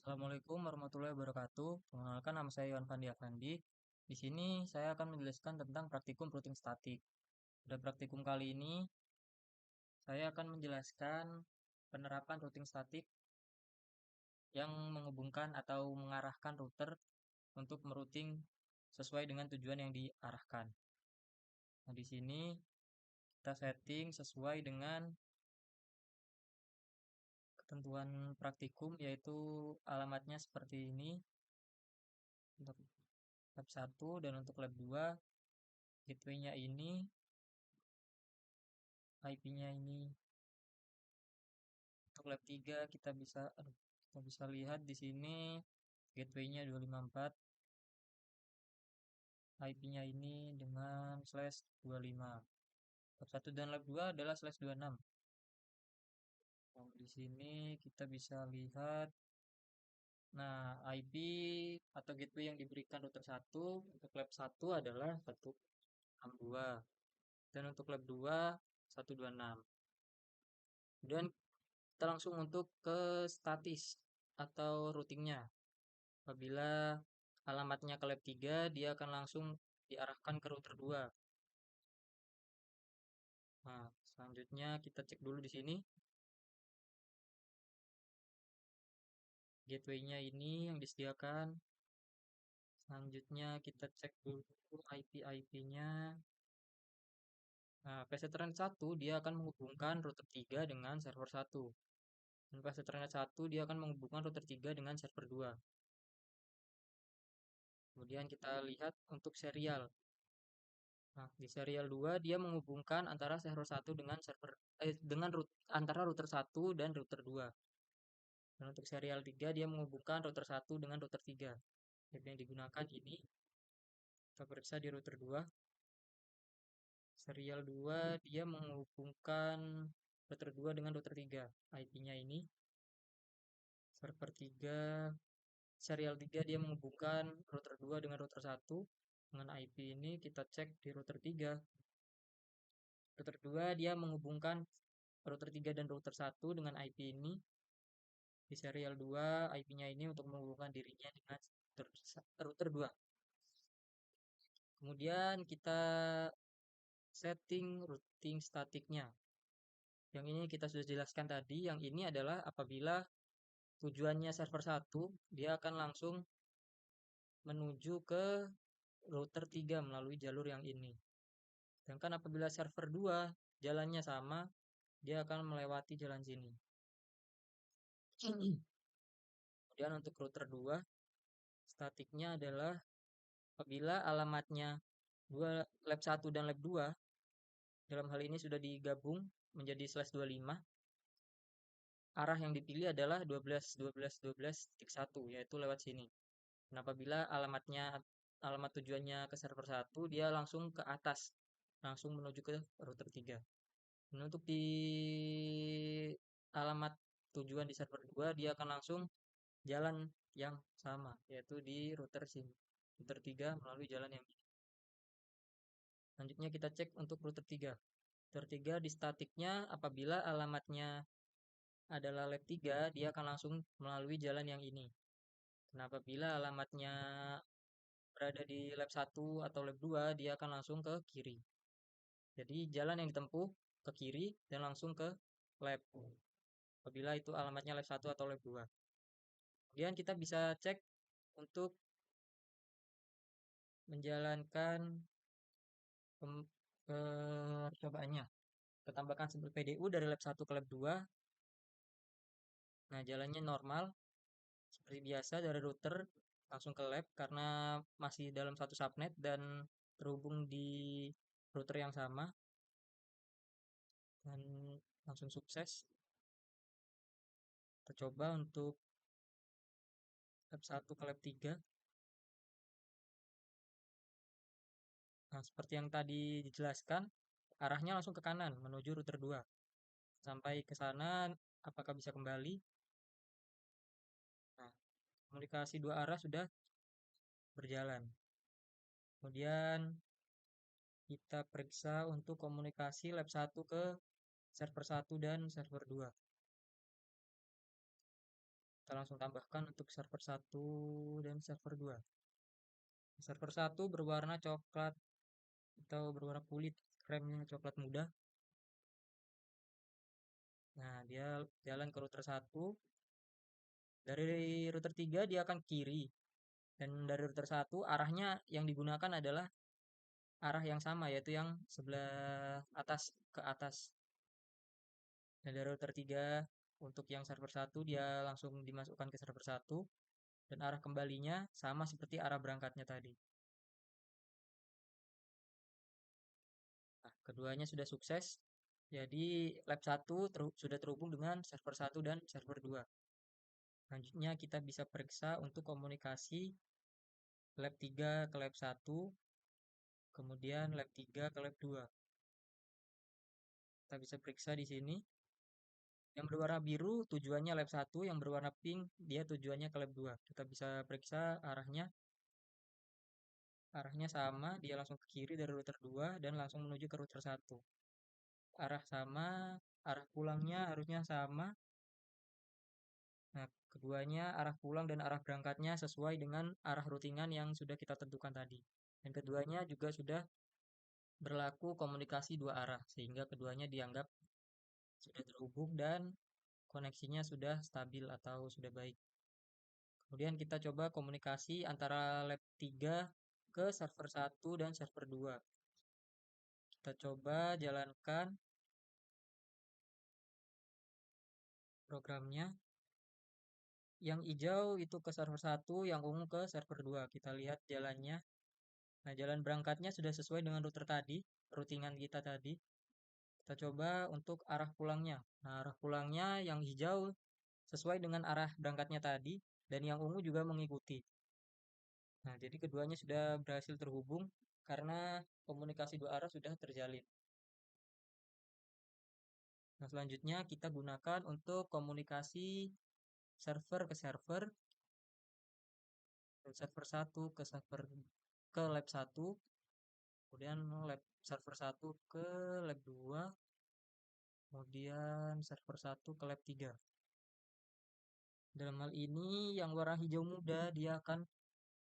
Assalamualaikum warahmatullahi wabarakatuh. Perkenalkan nama saya Iwan Fandi Afandi. Di sini saya akan menjelaskan tentang praktikum routing statik. Pada praktikum kali ini saya akan menjelaskan penerapan routing statik yang menghubungkan atau mengarahkan router untuk merouting sesuai dengan tujuan yang diarahkan. Nah, di sini kita setting sesuai dengan ketentuan praktikum, yaitu alamatnya seperti ini untuk lab 1 dan untuk lab 2 gateway-nya ini, IP-nya ini. Untuk lab 3 kita bisa lihat di sini gateway-nya 254, IP-nya ini dengan /25. Lab 1 dan lab 2 adalah /26. Nah, di sini kita bisa lihat, nah, IP atau gateway yang diberikan router 1 untuk lab 1 adalah 162 dan untuk lab 2 126. Kemudian kita langsung untuk ke statis atau routingnya. Apabila alamatnya ke lab 3, dia akan langsung diarahkan ke router 2. Nah, selanjutnya kita cek dulu di sini. Gateway-nya ini yang disediakan. Selanjutnya kita cek dulu IP-IP-nya. Nah, PC Ethernet 1 dia akan menghubungkan router 3 dengan server 1. Dan PC Ethernet 1 dia akan menghubungkan router 3 dengan server 2. Kemudian kita lihat untuk serial. Nah, di serial 2 dia menghubungkan antara server 1 dengan antara router 1 dan router 2. Dan untuk serial 3 dia menghubungkan router 1 dengan router 3. IP yang digunakan ini kita periksa di router 2. Serial 2 dia menghubungkan router 2 dengan router 3. IP-nya ini server 3. Serial 3 dia menghubungkan router 2 dengan router 1. Dengan IP ini kita cek di router 3. Router 2 dia menghubungkan router 3 dan router 1 dengan IP ini. Di serial 2 IP-nya ini untuk menghubungkan dirinya dengan router 2. Kemudian kita setting routing statiknya. Yang ini kita sudah jelaskan tadi. Yang ini adalah apabila tujuannya server 1, dia akan langsung menuju ke router 3 melalui jalur yang ini. Sedangkan apabila server 2 jalannya sama, dia akan melewati jalan sini. Kemudian untuk router 2, statiknya adalah apabila alamatnya lab 1 dan lab 2 dalam hal ini sudah digabung menjadi /25, arah yang dipilih adalah 12.12.12.1, yaitu lewat sini. Dan apabila alamat tujuannya ke server 1, dia langsung ke atas, langsung menuju ke router 3. Dan untuk di alamat tujuan di server 2, dia akan langsung jalan yang sama, yaitu di router sini. Router 3 melalui jalan yang ini. Selanjutnya kita cek untuk router 3. Router 3 di statiknya apabila alamatnya adalah lab 3, dia akan langsung melalui jalan yang ini. Dan apabila alamatnya berada di lab 1 atau lab 2, dia akan langsung ke kiri. Jadi jalan yang ditempuh ke kiri dan langsung ke lab. Apabila itu alamatnya lab 1 atau lab 2. Kemudian kita bisa cek untuk menjalankan percobaannya. Kita tambahkan simbol PDU dari lab 1 ke lab 2. Nah, jalannya normal seperti biasa dari router langsung ke lab karena masih dalam satu subnet dan terhubung di router yang sama, dan langsung sukses. Kita coba untuk lab 1 ke lab 3. Nah, seperti yang tadi dijelaskan, arahnya langsung ke kanan menuju router 2. Sampai ke sana apakah bisa kembali? Nah, komunikasi dua arah sudah berjalan. Kemudian kita periksa untuk komunikasi lab 1 ke server 1 dan server 2. Kita langsung tambahkan untuk server 1 dan server 2. Server 1 berwarna coklat atau berwarna kulit, remnya coklat muda. Nah, dia jalan ke router 1. Dari router 3 dia akan kiri. Dan dari router 1 arahnya yang digunakan adalah arah yang sama, yaitu yang sebelah atas ke atas. Dan dari router 3 untuk yang server 1 dia langsung dimasukkan ke server 1 dan arah kembalinya sama seperti arah berangkatnya tadi. Nah, keduanya sudah sukses. Jadi lab 1 sudah terhubung dengan server 1 dan server 2. Selanjutnya kita bisa periksa untuk komunikasi lab 3 ke lab 1, kemudian lab 3 ke lab 2. Kita bisa periksa di sini. Yang berwarna biru tujuannya lab 1, yang berwarna pink dia tujuannya ke lab 2. Kita bisa periksa arahnya. Arahnya sama, dia langsung ke kiri dari router 2 dan langsung menuju ke router 1. Arah sama, arah pulangnya harusnya sama. Nah, keduanya arah pulang dan arah berangkatnya sesuai dengan arah routingan yang sudah kita tentukan tadi. Dan keduanya juga sudah berlaku komunikasi dua arah, sehingga keduanya dianggap sudah terhubung dan koneksinya sudah stabil atau sudah baik. Kemudian kita coba komunikasi antara lab 3 ke server 1 dan server 2. Kita coba jalankan programnya. Yang hijau itu ke server 1, yang ungu ke server 2. Kita lihat jalannya. Nah, jalan berangkatnya sudah sesuai dengan router tadi, routingan kita tadi. Kita coba untuk arah pulangnya. Nah, arah pulangnya yang hijau sesuai dengan arah berangkatnya tadi, dan yang ungu juga mengikuti. Nah, jadi keduanya sudah berhasil terhubung karena komunikasi dua arah sudah terjalin. Nah, selanjutnya kita gunakan untuk komunikasi server ke server, server 1 ke server ke lab 1, kemudian lab server 1 ke lab 2, kemudian server 1 ke lab 3. Dalam hal ini yang warna hijau muda dia akan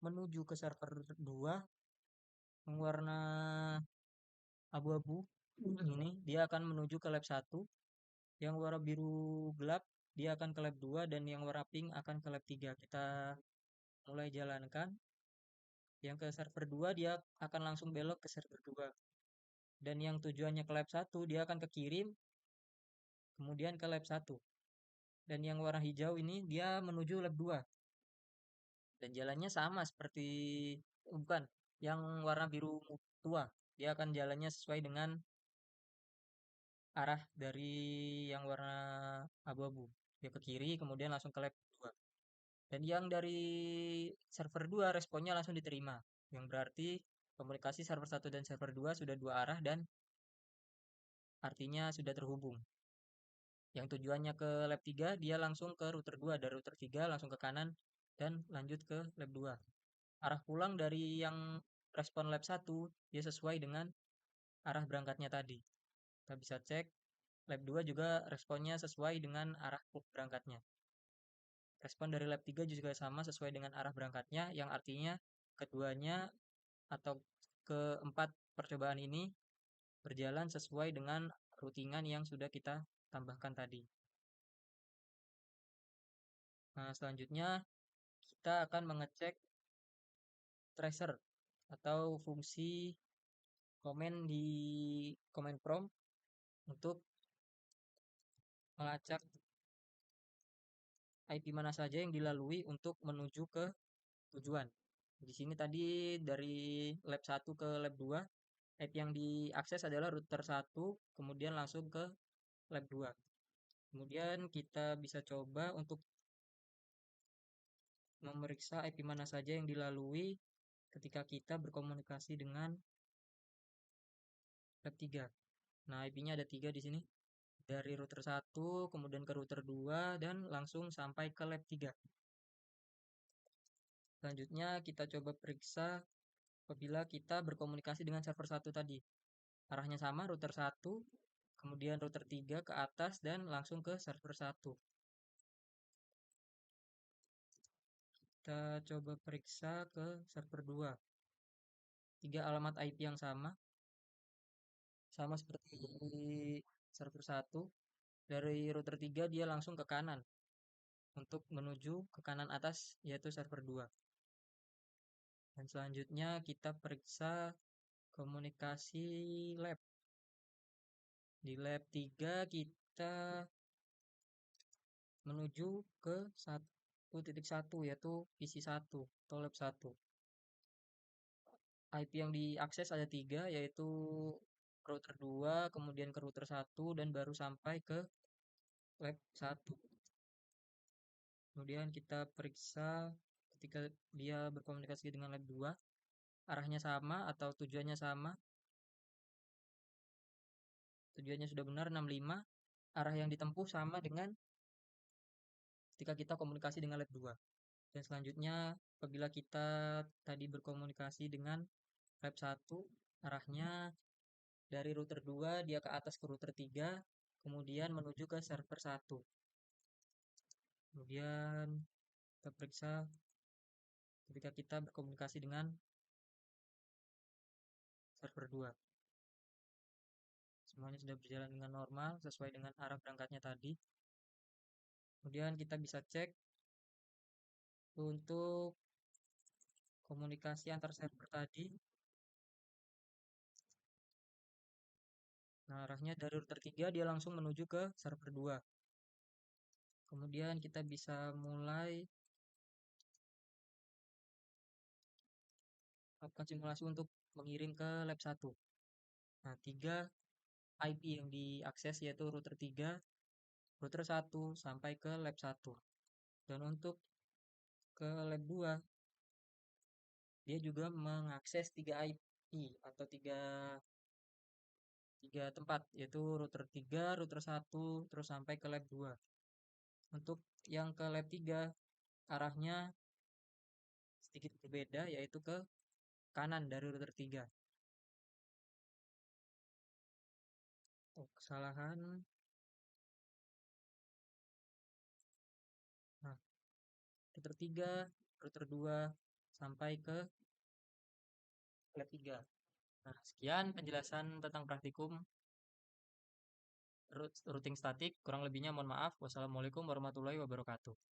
menuju ke server 2, yang warna abu-abu ini dia akan menuju ke lab 1, yang warna biru gelap dia akan ke lab 2 dan yang warna pink akan ke lab 3. Kita mulai jalankan. Yang ke server 2 dia akan langsung belok ke server 2. Dan yang tujuannya ke lab 1 dia akan ke kiri kemudian ke lab 1. Dan yang warna hijau ini dia menuju lab 2. Dan jalannya sama seperti bukan, yang warna biru tua. Dia akan jalannya sesuai dengan arah dari yang warna abu-abu. Dia ke kiri kemudian langsung ke lab 2. Dan yang dari server 2 responnya langsung diterima. Yang berarti komunikasi server 1 dan server 2 sudah dua arah dan artinya sudah terhubung. Yang tujuannya ke lab 3 dia langsung ke router 2, dari router 3 langsung ke kanan dan lanjut ke lab 2. Arah pulang dari yang respon lab 1 dia sesuai dengan arah berangkatnya tadi. Kita bisa cek lab 2 juga responnya sesuai dengan arah berangkatnya. Respon dari lab 3 juga sama sesuai dengan arah berangkatnya, yang artinya keduanya atau keempat percobaan ini berjalan sesuai dengan routingan yang sudah kita tambahkan tadi. Nah, selanjutnya kita akan mengecek tracer atau fungsi komen di command prompt untuk melacak IP mana saja yang dilalui untuk menuju ke tujuan. Di sini tadi dari lab 1 ke lab 2, IP yang diakses adalah router 1, kemudian langsung ke lab 2. Kemudian kita bisa coba untuk memeriksa IP mana saja yang dilalui ketika kita berkomunikasi dengan lab 3. Nah, IP-nya ada 3 di sini. Dari router 1, kemudian ke router 2, dan langsung sampai ke lab 3. Selanjutnya kita coba periksa apabila kita berkomunikasi dengan server 1 tadi. Arahnya sama, router 1, kemudian router 3 ke atas, dan langsung ke server 1. Kita coba periksa ke server 2. 3 alamat IP yang sama seperti di server 1. Dari router 3 dia langsung ke kanan untuk menuju ke kanan atas yaitu server 2. Dan selanjutnya kita periksa komunikasi lab. Di lab 3 kita menuju ke 1.1 yaitu PC1 atau lab 1. IP yang diakses ada 3 yaitu router 2, kemudian ke router 1 dan baru sampai ke lab 1. Kemudian kita periksa ketika dia berkomunikasi dengan lab 2, arahnya sama atau tujuannya sama. Tujuannya sudah benar 65, arah yang ditempuh sama dengan ketika kita komunikasi dengan lab 2. Dan selanjutnya apabila kita tadi berkomunikasi dengan lab 1, arahnya dari router 2 dia ke atas ke router 3, kemudian menuju ke server 1. Kemudian kita periksa ketika kita berkomunikasi dengan server 2. Semuanya sudah berjalan dengan normal sesuai dengan arah berangkatnya tadi. Kemudian kita bisa cek untuk komunikasi antar server tadi. Nah, arahnya dari router 3 dia langsung menuju ke server 2. Kemudian kita bisa mulai lakukan simulasi untuk mengirim ke lab 1. Nah, 3 IP yang diakses yaitu router 3, router 1 sampai ke lab 1. Dan untuk ke lab 2 dia juga mengakses 3 IP atau 3 tempat yaitu router 3, router 1 terus sampai ke lab 2. Untuk yang ke lab 3 arahnya sedikit berbeda yaitu ke kanan dari router 3. Oh, kesalahan. Nah, router 3, router 2 sampai ke lab 3. Nah, sekian penjelasan tentang praktikum routing statik. Kurang lebihnya mohon maaf. Wassalamualaikum warahmatullahi wabarakatuh.